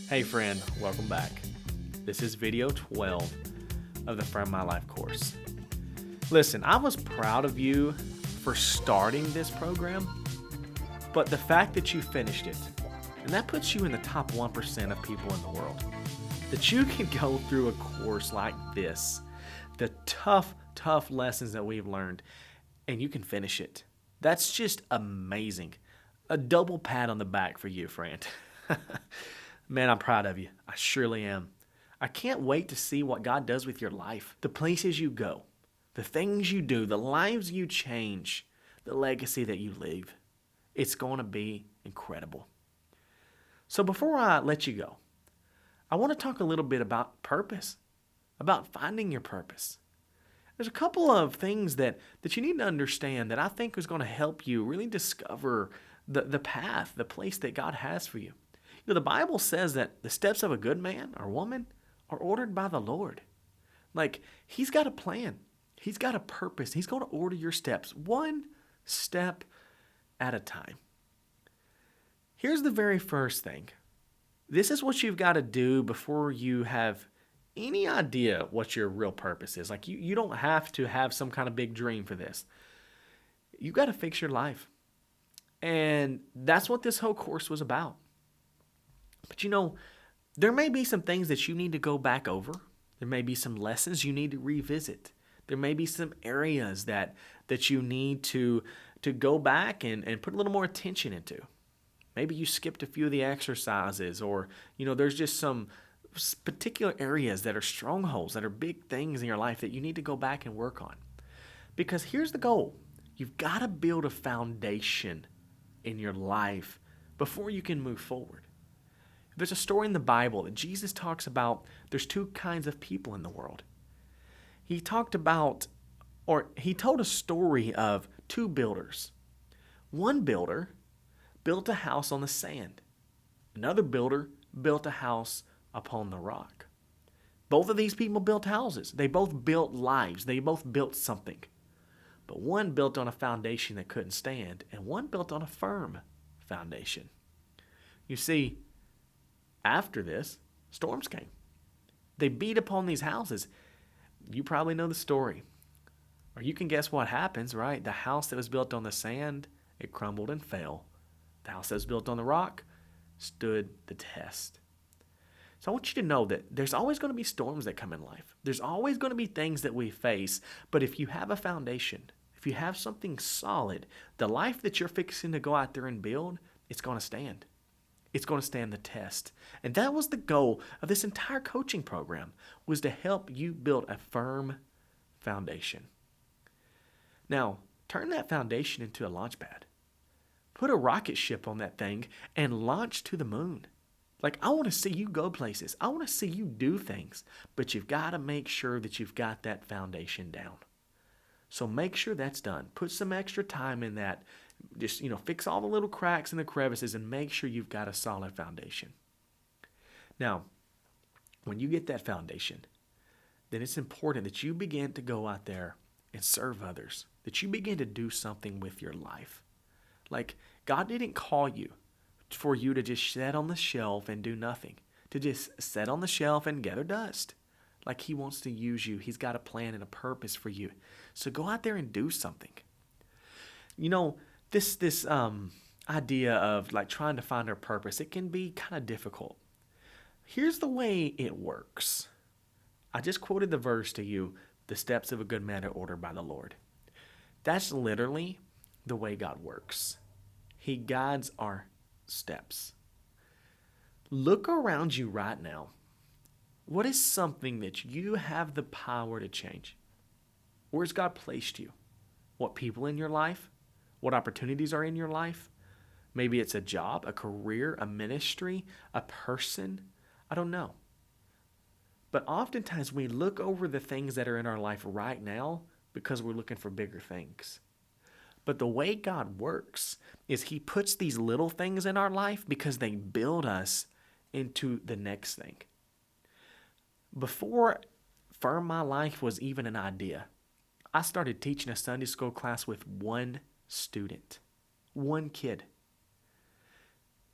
Hey friend, welcome back. This is video 12 of the Firm My Life course. Listen, I was proud of you for starting this program, but the fact that you finished it, and that puts you in the top 1% of people in the world, that you can go through a course like this, the tough lessons that we've learned, and you can finish it. That's just amazing. A double pat on the back for you, friend. Man, I'm proud of you. I surely am. I can't wait to see what God does with your life, the places you go, the things you do, the lives you change, the legacy that you leave. It's going to be incredible. So before I let you go, I want to talk a little bit about purpose, about finding your purpose. There's a couple of things that you need to understand that I think is going to help you really discover the path, the place that God has for you. You know, the Bible says that the steps of a good man or woman are ordered by the Lord. Like, He's got a plan. He's got a purpose. He's going to order your steps one step at a time. Here's the very first thing. This is what you've got to do before you have any idea what your real purpose is. Like, you don't have to have some kind of big dream for this. You got to fix your life. And that's what this whole course was about. But you know, there may be some things that you need to go back over. There may be some lessons you need to revisit. There may be some areas that you need to go back and put a little more attention into. Maybe you skipped a few of the exercises, or you know, there's just some particular areas that are strongholds, that are big things in your life that you need to go back and work on. Because here's the goal. You've got to build a foundation in your life before you can move forward. There's a story in the Bible that Jesus talks about. There's two kinds of people in the world. He told a story of two builders. One builder built a house on the sand. Another builder built a house upon the rock. Both of these people built houses. They both built lives. They both built something. But one built on a foundation that couldn't stand, and one built on a firm foundation. You see, after this, storms came. They beat upon these houses. You probably know the story. Or you can guess what happens, right? The house that was built on the sand, it crumbled and fell. The house that was built on the rock stood the test. So I want you to know that there's always going to be storms that come in life. There's always going to be things that we face. But if you have a foundation, if you have something solid, the life that you're fixing to go out there and build, it's going to stand. It's going to stand the test. And that was the goal of this entire coaching program, was to help you build a firm foundation. Now, turn that foundation into a launchpad. Put a rocket ship on that thing and launch to the moon. Like, I want to see you go places. I want to see you do things. But you've got to make sure that you've got that foundation down. So make sure that's done. Put some extra time in that. Just, fix all the little cracks and the crevices and make sure you've got a solid foundation. Now, when you get that foundation, then it's important that you begin to go out there and serve others, that you begin to do something with your life. Like, God didn't call you for you to just sit on the shelf and do nothing, to just sit on the shelf and gather dust. Like, He wants to use you. He's got a plan and a purpose for you. So go out there and do something. This idea of like trying to find our purpose, it can be kind of difficult. Here's the way it works. I just quoted the verse to you, the steps of a good man are ordered by the Lord. That's literally the way God works. He guides our steps. Look around you right now. What is something that you have the power to change? Where's God placed you? What people in your life? What opportunities are in your life? Maybe it's a job, a career, a ministry, a person. I don't know. But oftentimes we look over the things that are in our life right now because we're looking for bigger things. But the way God works is He puts these little things in our life because they build us into the next thing. Before Firm My Life was even an idea, I started teaching a Sunday school class with one student, one kid.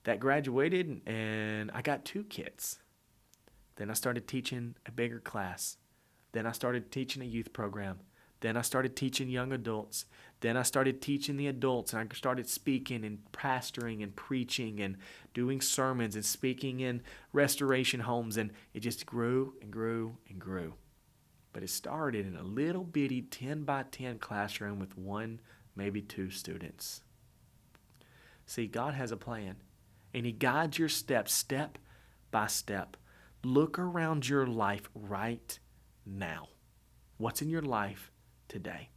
that graduated, and I got 2 kids. Then I started teaching a bigger class. Then I started teaching a youth program. Then I started teaching young adults. Then I started teaching the adults, and I started speaking and pastoring and preaching and doing sermons and speaking in restoration homes, and it just grew and grew and grew. But it started in a little bitty 10 by 10 classroom with 1, maybe 2 students. See, God has a plan, and He guides your steps step by step. Look around your life right now. What's in your life today?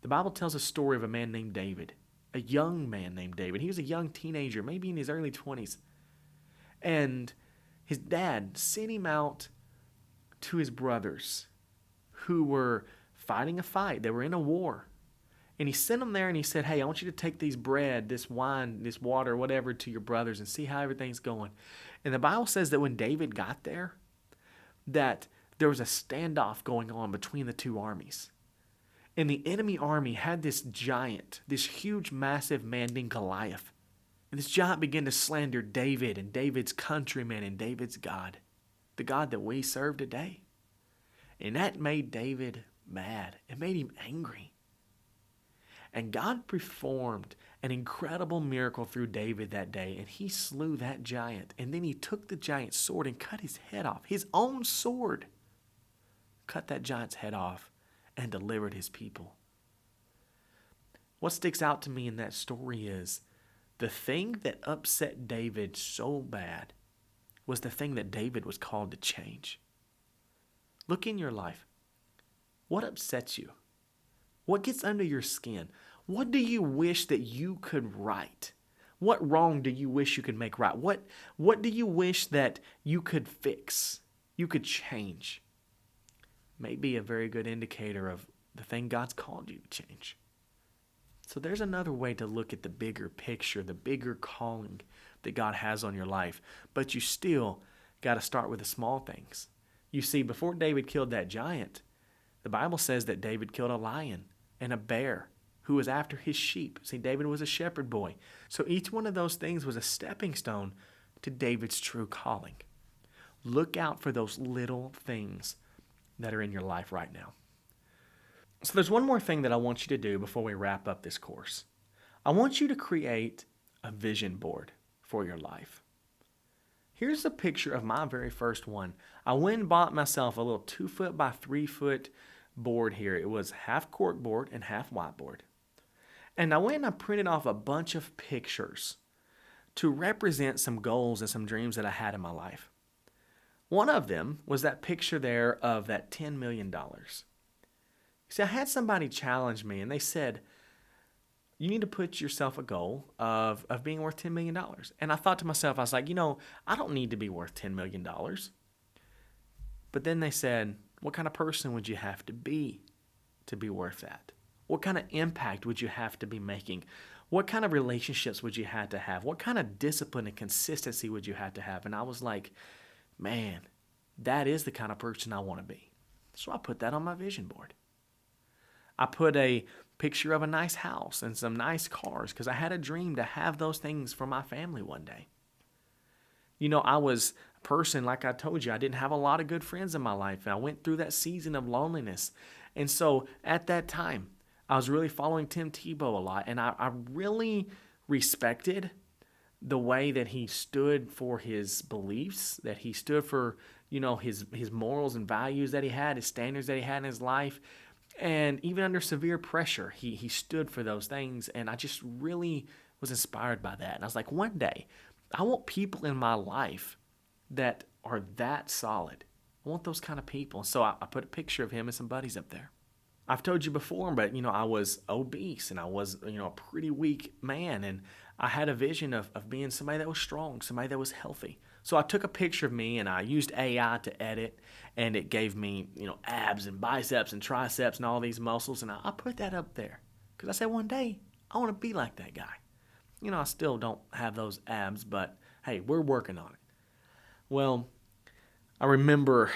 The Bible tells a story of a man named David, a young man named David. He was a young teenager, maybe in his early 20s. And his dad sent him out to his brothers who were fighting a fight. They were in a war. And he sent them there and he said, hey, I want you to take these bread, this wine, this water, whatever, to your brothers and see how everything's going. And the Bible says that when David got there, that there was a standoff going on between the 2 armies. And the enemy army had this giant, this huge, massive man named Goliath. And this giant began to slander David and David's countrymen and David's God, the God that we serve today. And that made David mad. It made him angry. And God performed an incredible miracle through David that day, and he slew that giant. And then he took the giant's sword and cut his head off. His own sword cut that giant's head off and delivered his people. What sticks out to me in that story is the thing that upset David so bad was the thing that David was called to change. Look in your life. What upsets you? What gets under your skin? What do you wish that you could right? What wrong do you wish you could make right? What do you wish that you could fix, you could change? May be a very good indicator of the thing God's called you to change. So there's another way to look at the bigger picture, the bigger calling that God has on your life. But you still got to start with the small things. You see, before David killed that giant, the Bible says that David killed a lion and a bear who was after his sheep. See, David was a shepherd boy. So each one of those things was a stepping stone to David's true calling. Look out for those little things that are in your life right now. So there's one more thing that I want you to do before we wrap up this course. I want you to create a vision board for your life. Here's a picture of my very first one. I went and bought myself a little 2-foot by 3-foot board here. It was half corkboard and half whiteboard. And I went and I printed off a bunch of pictures to represent some goals and some dreams that I had in my life. One of them was that picture there of that $10 million. See, I had somebody challenge me and they said, you need to put yourself a goal of being worth $10 million. And I thought to myself, I was like, I don't need to be worth $10 million. But then they said, what kind of person would you have to be worth that? What kind of impact would you have to be making? What kind of relationships would you have to have? What kind of discipline and consistency would you have to have? And I was like, man, that is the kind of person I want to be. So I put that on my vision board. I put a picture of a nice house and some nice cars because I had a dream to have those things for my family one day. I was a person, like I told you, I didn't have a lot of good friends in my life. I went through that season of loneliness. And so at that time, I was really following Tim Tebow a lot. And I really respected the way that he stood for his beliefs, that he stood for, his morals and values that he had, his standards that he had in his life. And even under severe pressure, he stood for those things. And I just really was inspired by that. And I was like, one day, I want people in my life that are that solid. I want those kind of people. And so I put a picture of him and some buddies up there. I've told you before, but, I was obese and I was, a pretty weak man. And I had a vision of being somebody that was strong, somebody that was healthy. So I took a picture of me and I used AI to edit, and it gave me, abs and biceps and triceps and all these muscles. And I put that up there because I said one day I want to be like that guy. I still don't have those abs, but hey, we're working on it. Well, I remember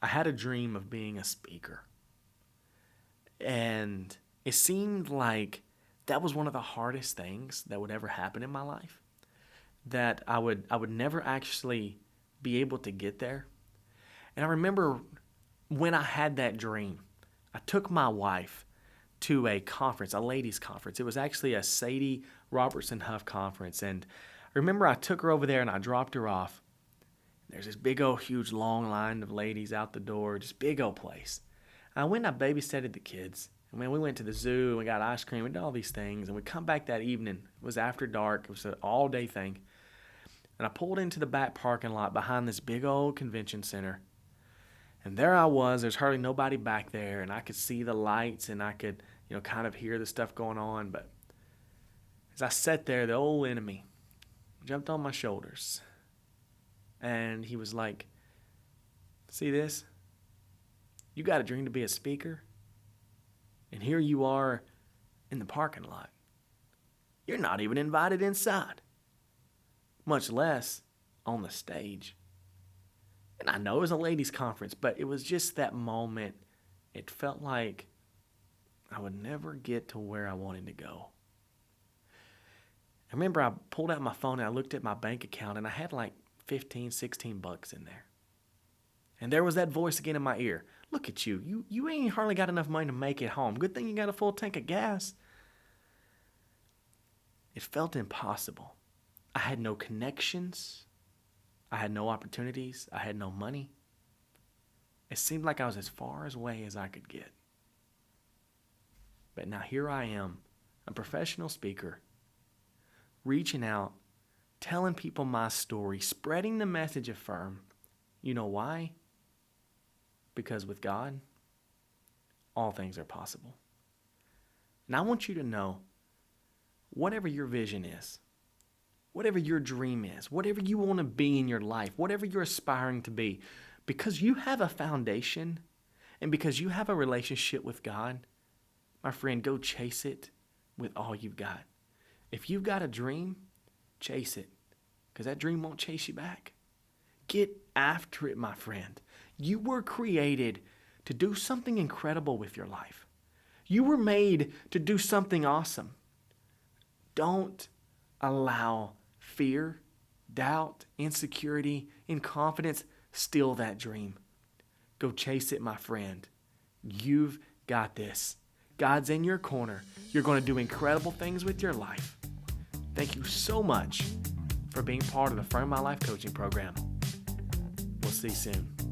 I had a dream of being a speaker. And it seemed like that was one of the hardest things that would ever happen in my life, that I would never actually be able to get there. And I remember when I had that dream, I took my wife to a conference, a ladies' conference. It was actually a Sadie Robertson Huff conference. And I remember I took her over there and I dropped her off. There's this big old huge long line of ladies out the door, just big old place. And I went and I babysitted the kids. And we went to the zoo and we got ice cream and did all these things. And we come back that evening. It was after dark. It was an all-day thing. And I pulled into the back parking lot behind this big old convention center. And there I was. There's hardly nobody back there. And I could see the lights and I could, kind of hear the stuff going on. But as I sat there, the old enemy jumped on my shoulders. And he was like, see this? You got a dream to be a speaker? And here you are in the parking lot. You're not even invited inside, much less on the stage. And I know it was a ladies' conference, but it was just that moment. It felt like I would never get to where I wanted to go. I remember I pulled out my phone and I looked at my bank account and I had like 15, 16 bucks in there. And there was that voice again in my ear. Look at you. You ain't hardly got enough money to make it home. Good thing you got a full tank of gas. It felt impossible. I had no connections. I had no opportunities. I had no money. It seemed like I was as far away as I could get. But now here I am, a professional speaker, reaching out, telling people my story, spreading the message of Firm. You know why? Because with God, all things are possible. And I want you to know, whatever your vision is, whatever your dream is, whatever you want to be in your life, whatever you're aspiring to be, because you have a foundation and because you have a relationship with God, my friend, go chase it with all you've got. If you've got a dream, chase it, because that dream won't chase you back. Get after it, my friend. You were created to do something incredible with your life. You were made to do something awesome. Don't allow fear, doubt, insecurity, inconfidence steal that dream. Go chase it, my friend. You've got this. God's in your corner. You're going to do incredible things with your life. Thank you so much for being part of the Firm My Life coaching program. We'll see you soon.